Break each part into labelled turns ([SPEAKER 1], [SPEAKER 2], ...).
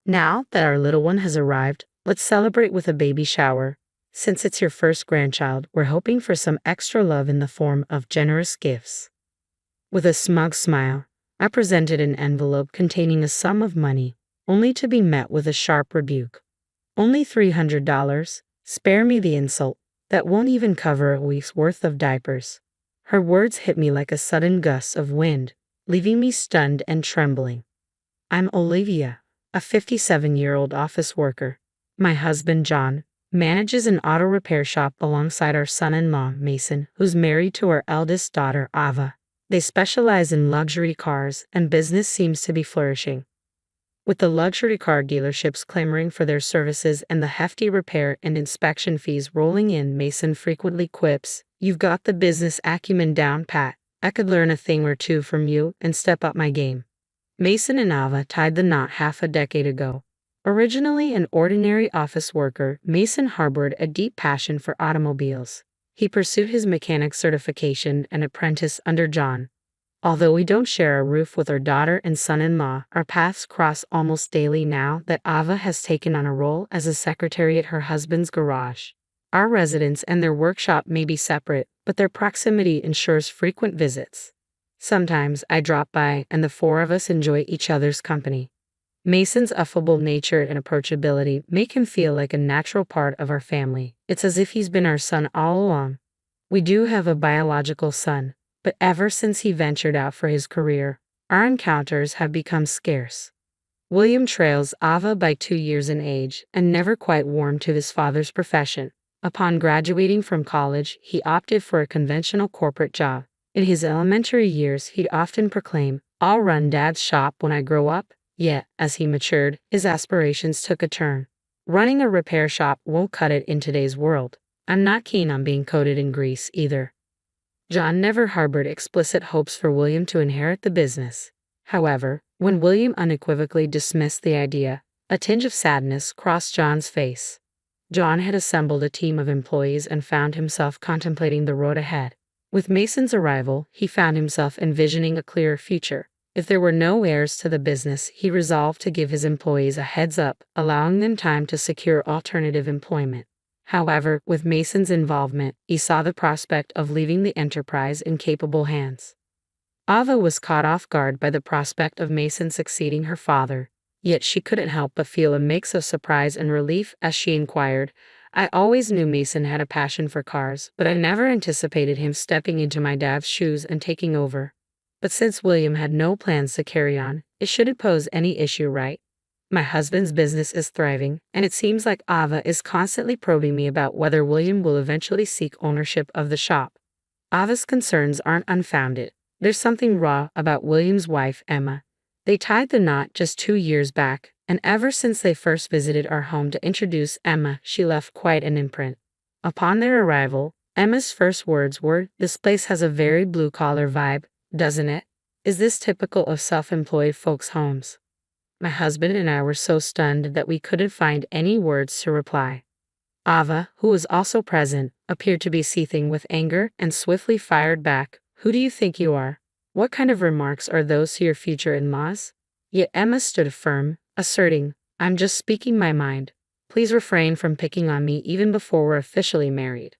[SPEAKER 1] Now that our little one has arrived, let's celebrate with a baby shower. Since it's your first grandchild, we're hoping for some extra love in the form of generous gifts. With a smug smile, I presented an envelope containing a sum of money, only to be met with a sharp rebuke. Only $300? Spare me the insult. That won't even cover a week's worth of diapers. Her words hit me like a sudden gust of wind, leaving me stunned and trembling. I'm Olivia, a 57-year-old office worker. My husband, John, manages an auto repair shop alongside our son-in-law, Mason, who's married to our eldest daughter, Ava. They specialize in luxury cars, and business seems to be flourishing. With the luxury car dealerships clamoring for their services and the hefty repair and inspection fees rolling in, Mason frequently quips, "You've got the business acumen down pat. I could learn a thing or two from you and step up my game." Mason and Ava tied the knot half a decade ago. Originally an ordinary office worker, Mason harbored a deep passion for automobiles. He pursued his mechanic certification and apprenticed under John. Although we don't share a roof with our daughter and son-in-law, our paths cross almost daily now that Ava has taken on a role as a secretary at her husband's garage. Our residence and their workshop may be separate, but their proximity ensures frequent visits. Sometimes I drop by and the four of us enjoy each other's company. Mason's affable nature and approachability make him feel like a natural part of our family. It's as if he's been our son all along. We do have a biological son, but ever since he ventured out for his career, our encounters have become scarce. William trails Ava by 2 years in age and never quite warmed to his father's profession. Upon graduating from college, he opted for a conventional corporate job. In his elementary years, he'd often proclaim, "I'll run Dad's shop when I grow up." Yet, as he matured, his aspirations took a turn. Running a repair shop won't cut it in today's world. I'm not keen on being coated in grease either. John never harbored explicit hopes for William to inherit the business. However, when William unequivocally dismissed the idea, a tinge of sadness crossed John's face. John had assembled a team of employees and found himself contemplating the road ahead. With Mason's arrival, he found himself envisioning a clearer future. If there were no heirs to the business, he resolved to give his employees a heads up, allowing them time to secure alternative employment. However, with Mason's involvement, he saw the prospect of leaving the enterprise in capable hands. Ava was caught off guard by the prospect of Mason succeeding her father, yet she couldn't help but feel a mix of surprise and relief as she inquired, "I always knew Mason had a passion for cars, but I never anticipated him stepping into my dad's shoes and taking over." But since William had no plans to carry on, it shouldn't pose any issue, right? My husband's business is thriving, and it seems like Ava is constantly probing me about whether William will eventually seek ownership of the shop. Ava's concerns aren't unfounded. There's something raw about William's wife, Emma. They tied the knot just 2 years back, and ever since they first visited our home to introduce Emma, she left quite an imprint. Upon their arrival, Emma's first words were, "This place has a very blue-collar vibe, doesn't it? Is this typical of self-employed folks' homes?" My husband and I were so stunned that we couldn't find any words to reply. Ava, who was also present, appeared to be seething with anger and swiftly fired back, "Who do you think you are? What kind of remarks are those to your future in-laws?" Yet Emma stood firm, asserting, "I'm just speaking my mind. Please refrain from picking on me even before we're officially married."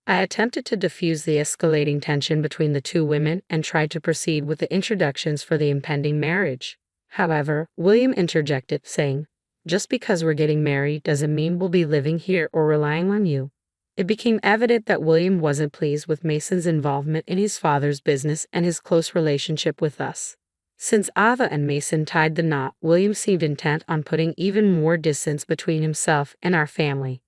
[SPEAKER 1] I attempted to diffuse the escalating tension between the two women and tried to proceed with the introductions for the impending marriage. However, William interjected, saying, "Just because we're getting married doesn't mean we'll be living here or relying on you." It became evident that William wasn't pleased with Mason's involvement in his father's business and his close relationship with us. Since Ava and Mason tied the knot, William seemed intent on putting even more distance between himself and our family.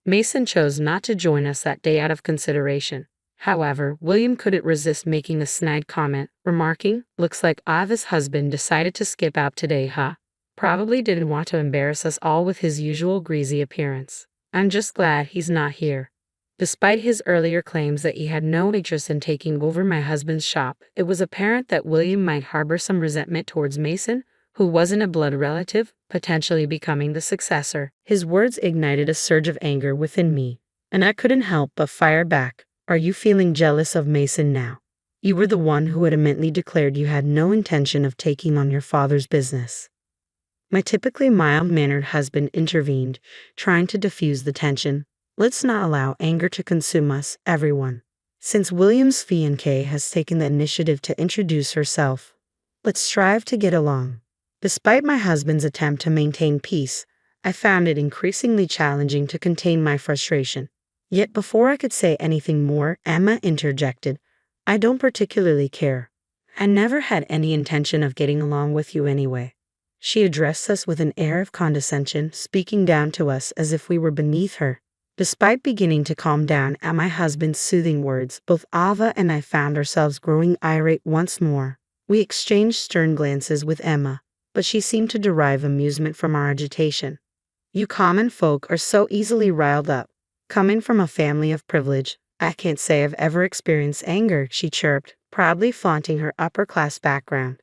[SPEAKER 1] Mason chose not to join us that day out of consideration. However, William couldn't resist making a snide comment, remarking, "Looks like Ava's husband decided to skip out today, huh? Probably didn't want to embarrass us all with his usual greasy appearance. I'm just glad he's not here." Despite his earlier claims that he had no interest in taking over my husband's shop, it was apparent that William might harbor some resentment towards Mason, who wasn't a blood relative, potentially becoming the successor. His words ignited a surge of anger within me, and I couldn't help but fire back. "Are you feeling jealous of Mason now? You were the one who adamantly declared you had no intention of taking on your father's business." My typically mild-mannered husband intervened, trying to diffuse the tension. Let's not allow anger to consume us, everyone. Since William's fiancée has taken the initiative to introduce herself, let's strive to get along. Despite my husband's attempt to maintain peace, I found it increasingly challenging to contain my frustration. Yet before I could say anything more, Emma interjected, I don't particularly care. I never had any intention of getting along with you anyway. She addressed us with an air of condescension, speaking down to us as if we were beneath her. Despite beginning to calm down at my husband's soothing words, both Ava and I found ourselves growing irate once more. We exchanged stern glances with Emma, but she seemed to derive amusement from our agitation. You common folk are so easily riled up. Coming from a family of privilege, I can't say I've ever experienced anger, she chirped, proudly flaunting her upper-class background.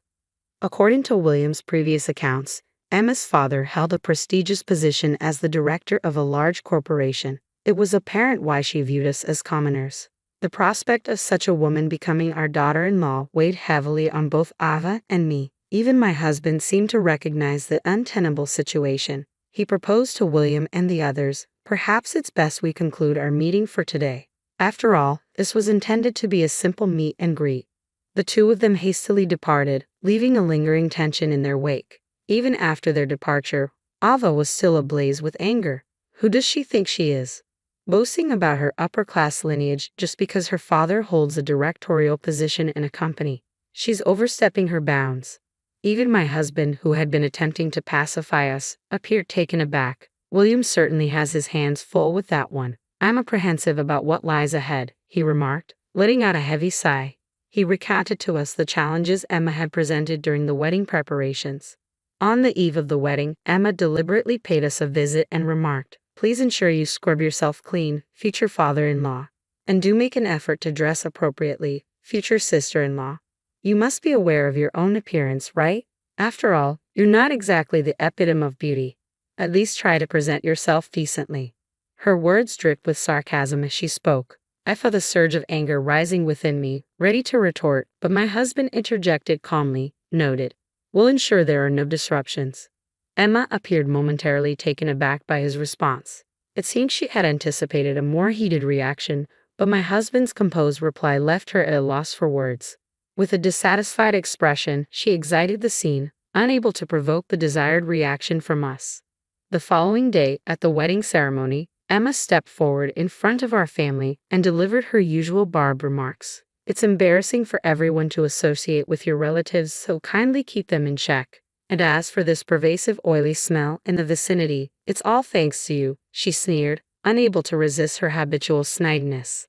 [SPEAKER 1] According to William's previous accounts, Emma's father held a prestigious position as the director of a large corporation. It was apparent why she viewed us as commoners. The prospect of such a woman becoming our daughter-in-law weighed heavily on both Ava and me. Even my husband seemed to recognize the untenable situation. He proposed to William and the others, perhaps it's best we conclude our meeting for today. After all, this was intended to be a simple meet and greet. The two of them hastily departed, leaving a lingering tension in their wake. Even after their departure, Ava was still ablaze with anger. Who does she think she is? Boasting about her upper-class lineage just because her father holds a directorial position in a company. She's overstepping her bounds. Even my husband, who had been attempting to pacify us, appeared taken aback. William certainly has his hands full with that one. I'm apprehensive about what lies ahead, he remarked, letting out a heavy sigh. He recounted to us the challenges Emma had presented during the wedding preparations. On the eve of the wedding, Emma deliberately paid us a visit and remarked, please ensure you scrub yourself clean, future father-in-law. And do make an effort to dress appropriately, future sister-in-law. You must be aware of your own appearance, right? After all, you're not exactly the epitome of beauty. At least try to present yourself decently. Her words dripped with sarcasm as she spoke. I felt a surge of anger rising within me, ready to retort, but my husband interjected calmly, noted, we'll ensure there are no disruptions. Emma appeared momentarily taken aback by his response. It seemed she had anticipated a more heated reaction, but my husband's composed reply left her at a loss for words. With a dissatisfied expression, she exited the scene, unable to provoke the desired reaction from us. The following day, at the wedding ceremony, Emma stepped forward in front of our family and delivered her usual barbed remarks. It's embarrassing for everyone to associate with your relatives, so kindly keep them in check. And as for this pervasive oily smell in the vicinity, it's all thanks to you, she sneered, unable to resist her habitual snidiness.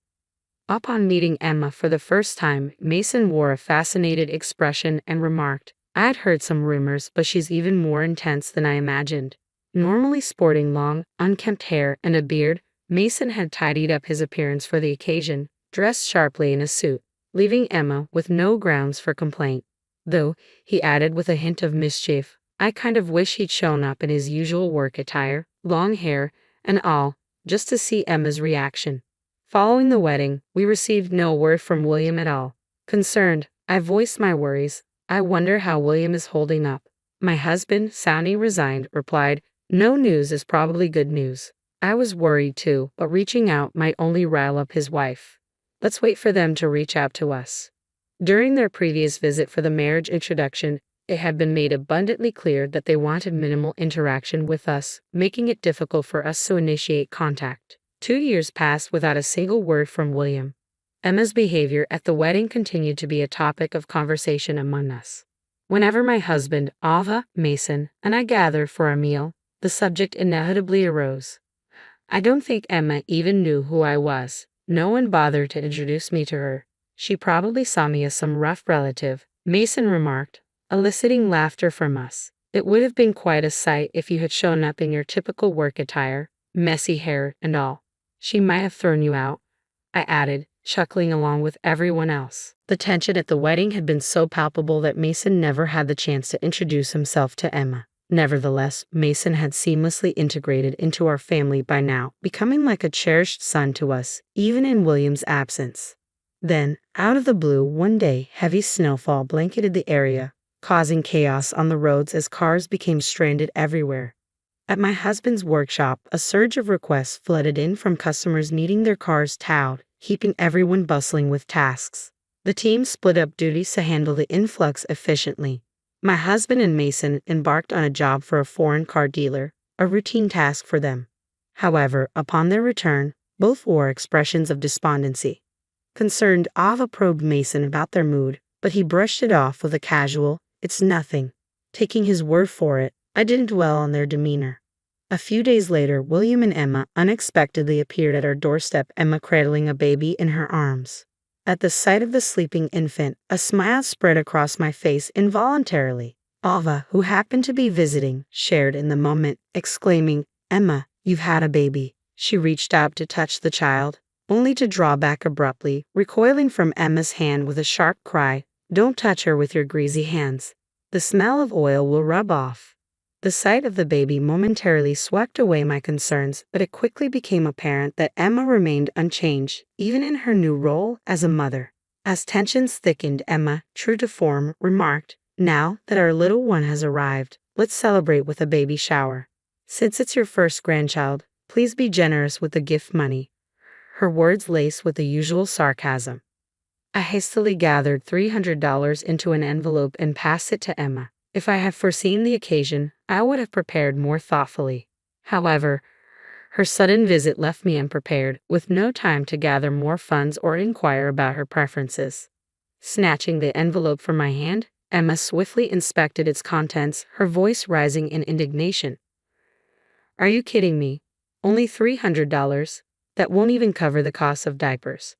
[SPEAKER 1] Upon meeting Emma for the first time, Mason wore a fascinated expression and remarked, I'd heard some rumors, but she's even more intense than I imagined. Normally sporting long, unkempt hair and a beard, Mason had tidied up his appearance for the occasion, dressed sharply in a suit, leaving Emma with no grounds for complaint. Though, he added with a hint of mischief, I kind of wish he'd shown up in his usual work attire, long hair, and all, just to see Emma's reaction. Following the wedding, we received no word from William at all. Concerned, I voiced my worries. I wonder how William is holding up. My husband, sounding resigned, replied, no news is probably good news. I was worried too, but reaching out might only rile up his wife. Let's wait for them to reach out to us. During their previous visit for the marriage introduction, it had been made abundantly clear that they wanted minimal interaction with us, making it difficult for us to initiate contact. 2 years passed without a single word from William. Emma's behavior at the wedding continued to be a topic of conversation among us. Whenever my husband, Ava, Mason, and I gathered for a meal, the subject inevitably arose. I don't think Emma even knew who I was. No one bothered to introduce me to her. She probably saw me as some rough relative, Mason remarked, eliciting laughter from us. It would have been quite a sight if you had shown up in your typical work attire, messy hair and all. She might have thrown you out, I added, chuckling along with everyone else. The tension at the wedding had been so palpable that Mason never had the chance to introduce himself to Emma. Nevertheless, Mason had seamlessly integrated into our family by now, becoming like a cherished son to us, even in William's absence. Then, out of the blue, one day, heavy snowfall blanketed the area, causing chaos on the roads as cars became stranded everywhere. At my husband's workshop, a surge of requests flooded in from customers needing their cars towed, keeping everyone bustling with tasks. The team split up duties to handle the influx efficiently. My husband and Mason embarked on a job for a foreign car dealer, a routine task for them. However, upon their return, both wore expressions of despondency. Concerned, Ava probed Mason about their mood, but he brushed it off with a casual, "It's nothing." Taking his word for it, I didn't dwell on their demeanor. A few days later, William and Emma unexpectedly appeared at our doorstep, Emma cradling a baby in her arms. At the sight of the sleeping infant, a smile spread across my face involuntarily. Ava, who happened to be visiting, shared in the moment, exclaiming, "Emma, you've had a baby." She reached out to touch the child, only to draw back abruptly, recoiling from Emma's hand with a sharp cry, "Don't touch her with your greasy hands. The smell of oil will rub off." The sight of the baby momentarily swept away my concerns, but it quickly became apparent that Emma remained unchanged, even in her new role as a mother. As tensions thickened, Emma, true to form, remarked, "Now that our little one has arrived, let's celebrate with a baby shower. Since it's your first grandchild, please be generous with the gift money." Her words laced with the usual sarcasm. I hastily gathered $300 into an envelope and passed it to Emma. If I had foreseen the occasion, I would have prepared more thoughtfully. However, her sudden visit left me unprepared, with no time to gather more funds or inquire about her preferences. Snatching the envelope from my hand, Emma swiftly inspected its contents, her voice rising in indignation. "Are you kidding me? Only $300? That won't even cover the cost of diapers."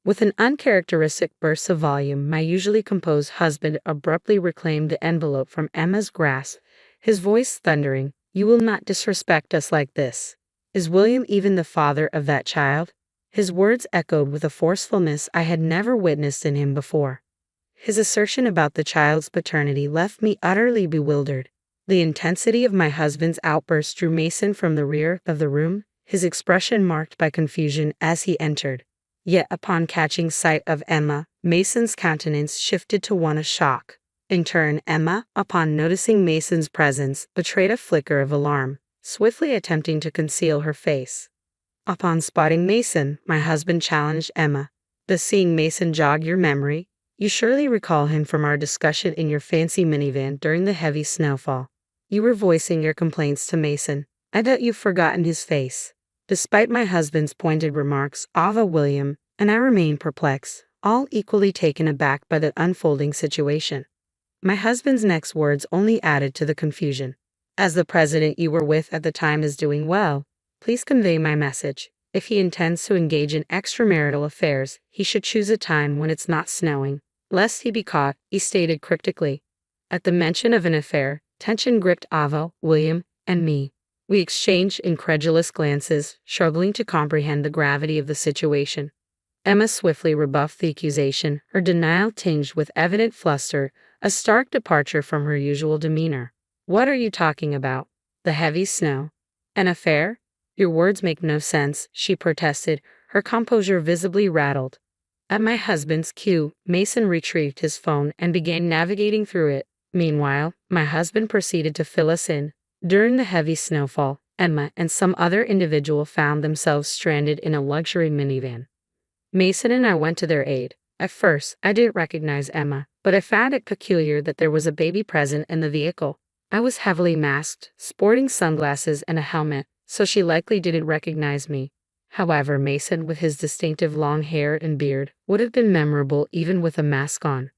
[SPEAKER 1] With an uncharacteristic burst of volume, my usually composed husband abruptly reclaimed the envelope from Emma's grasp, his voice thundering, "You will not disrespect us like this. Is William even the father of that child?" His words echoed with a forcefulness I had never witnessed in him before. His assertion about the child's paternity left me utterly bewildered. The intensity of my husband's outburst drew Mason from the rear of the room, his expression marked by confusion as he entered. Yet upon catching sight of Emma, Mason's countenance shifted to one of shock. In turn, Emma, upon noticing Mason's presence, betrayed a flicker of alarm, swiftly attempting to conceal her face. Upon spotting Mason, my husband challenged Emma, "Does seeing Mason jog your memory? You surely recall him from our discussion in your fancy minivan during the heavy snowfall. You were voicing your complaints to Mason. I doubt you've forgotten his face." Despite my husband's pointed remarks, Ava, William, and I remained perplexed, all equally taken aback by the unfolding situation. My husband's next words only added to the confusion. "As the president you were with at the time is doing well, please convey my message. If he intends to engage in extramarital affairs, he should choose a time when it's not snowing, lest he be caught," he stated cryptically. At the mention of an affair, tension gripped Ava, William, and me. We exchanged incredulous glances, struggling to comprehend the gravity of the situation. Emma swiftly rebuffed the accusation, her denial tinged with evident fluster, a stark departure from her usual demeanor. "What are you talking about? The heavy snow? An affair? Your words make no sense," she protested, her composure visibly rattled. At my husband's cue, Mason retrieved his phone and began navigating through it. Meanwhile, my husband proceeded to fill us in. During the heavy snowfall, Emma and some other individual found themselves stranded in a luxury minivan. Mason and I went to their aid. At first, I didn't recognize Emma, but I found it peculiar that there was a baby present in the vehicle. I was heavily masked, sporting sunglasses and a helmet, so she likely didn't recognize me. However, Mason, with his distinctive long hair and beard, would have been memorable even with a mask on.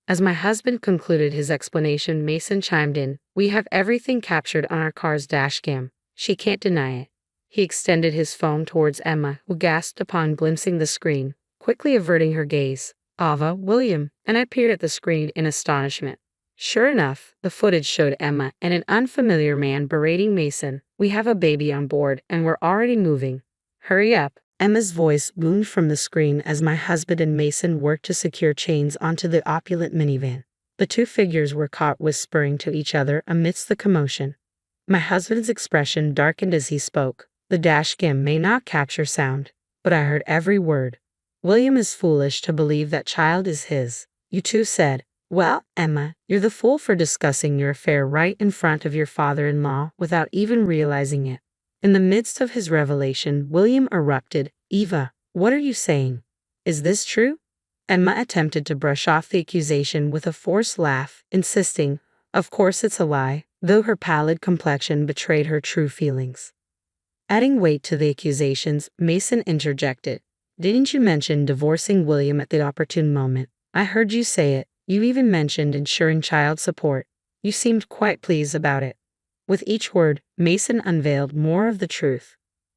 [SPEAKER 1] As my husband concluded his explanation, Mason chimed in, "We have everything captured on our car's dashcam. She can't deny it." He extended his phone towards Emma, who gasped upon glimpsing the screen, quickly averting her gaze. Ava, William, and I peered at the screen in astonishment. Sure enough, the footage showed Emma and an unfamiliar man berating Mason. "We have a baby on board, and we're already moving. Hurry up." Emma's voice boomed from the screen as my husband and Mason worked to secure chains onto the opulent minivan. The two figures were caught whispering to each other amidst the commotion. My husband's expression darkened as he spoke. "The dashcam may not capture sound, but I heard every word. William is foolish to believe that child is his. You two said, Well, Emma, you're the fool for discussing your affair right in front of your father-in-law without even realizing it. In the midst of his revelation, William erupted, Eva, what are you saying? Is this true? Emma attempted to brush off the accusation with a forced laugh, insisting, of course it's a lie, though her pallid complexion betrayed her true feelings. Adding weight to the accusations, Mason interjected. Didn't you mention divorcing William at the opportune moment? I heard you say it. You even mentioned ensuring child support. You seemed quite pleased about it. With each word, Mason unveiled more of the truth.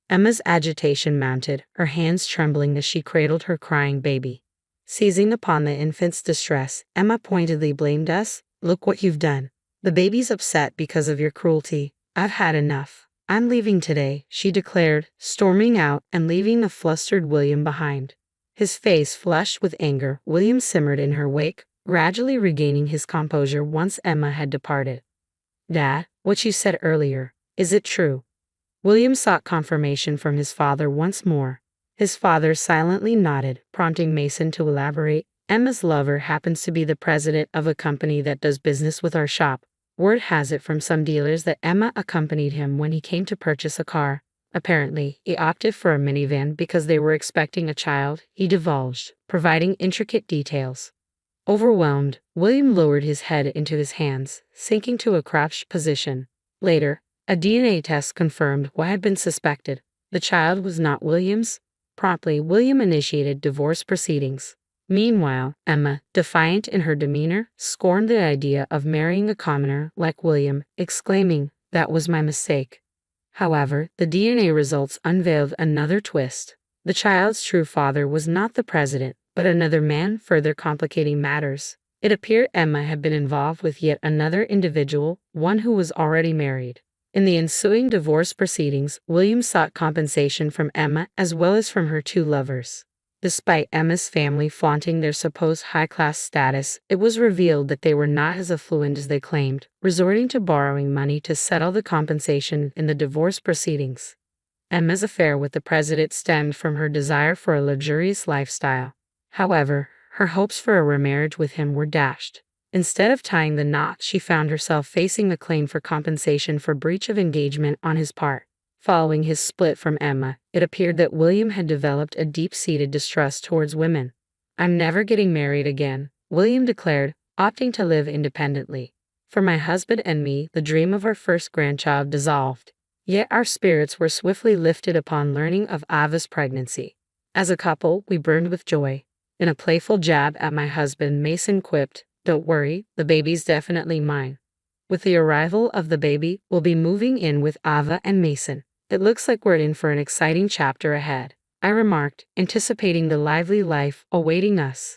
[SPEAKER 1] Emma's agitation mounted, her hands trembling as she cradled her crying baby. Seizing upon the infant's distress, Emma pointedly blamed us. Look what you've done. The baby's upset because of your cruelty. I've had enough. I'm leaving today, she declared, storming out and leaving the flustered William behind. His face flushed with anger, William simmered in her wake, gradually regaining his composure once Emma had departed. Dad, what you said earlier, is it true? William sought confirmation from his father once more. His father silently nodded, prompting Mason to elaborate. Emma's lover happens to be the president of a company that does business with our shop. Word has it from some dealers that Emma accompanied him when he came to purchase a car. Apparently, he opted for a minivan because they were expecting a child, he divulged, providing intricate details. Overwhelmed, William lowered his head into his hands, sinking to a crouched position. Later, a DNA test confirmed what had been suspected. The child was not William's. Promptly, William initiated divorce proceedings. Meanwhile, Emma, defiant in her demeanor, scorned the idea of marrying a commoner like William, exclaiming, "That was my mistake." However, the DNA results unveiled another twist. The child's true father was not the president, but another man, further complicating matters. It appeared Emma had been involved with yet another individual, one who was already married. In the ensuing divorce proceedings, William sought compensation from Emma as well as from her two lovers. Despite Emma's family flaunting their supposed high-class status, it was revealed that they were not as affluent as they claimed, resorting to borrowing money to settle the compensation in the divorce proceedings. Emma's affair with the president stemmed from her desire for a luxurious lifestyle. However, her hopes for a remarriage with him were dashed. Instead of tying the knot, she found herself facing a claim for compensation for breach of engagement on his part. Following his split from Emma, it appeared that William had developed a deep-seated distrust towards women. I'm never getting married again, William declared, opting to live independently. For my husband and me, the dream of our first grandchild dissolved. Yet our spirits were swiftly lifted upon learning of Ava's pregnancy. As a couple, we burned with joy. In a playful jab at my husband, Mason quipped, "Don't worry, the baby's definitely mine." With the arrival of the baby, we'll be moving in with Ava and Mason. It looks like we're in for an exciting chapter ahead, I remarked, anticipating the lively life awaiting us.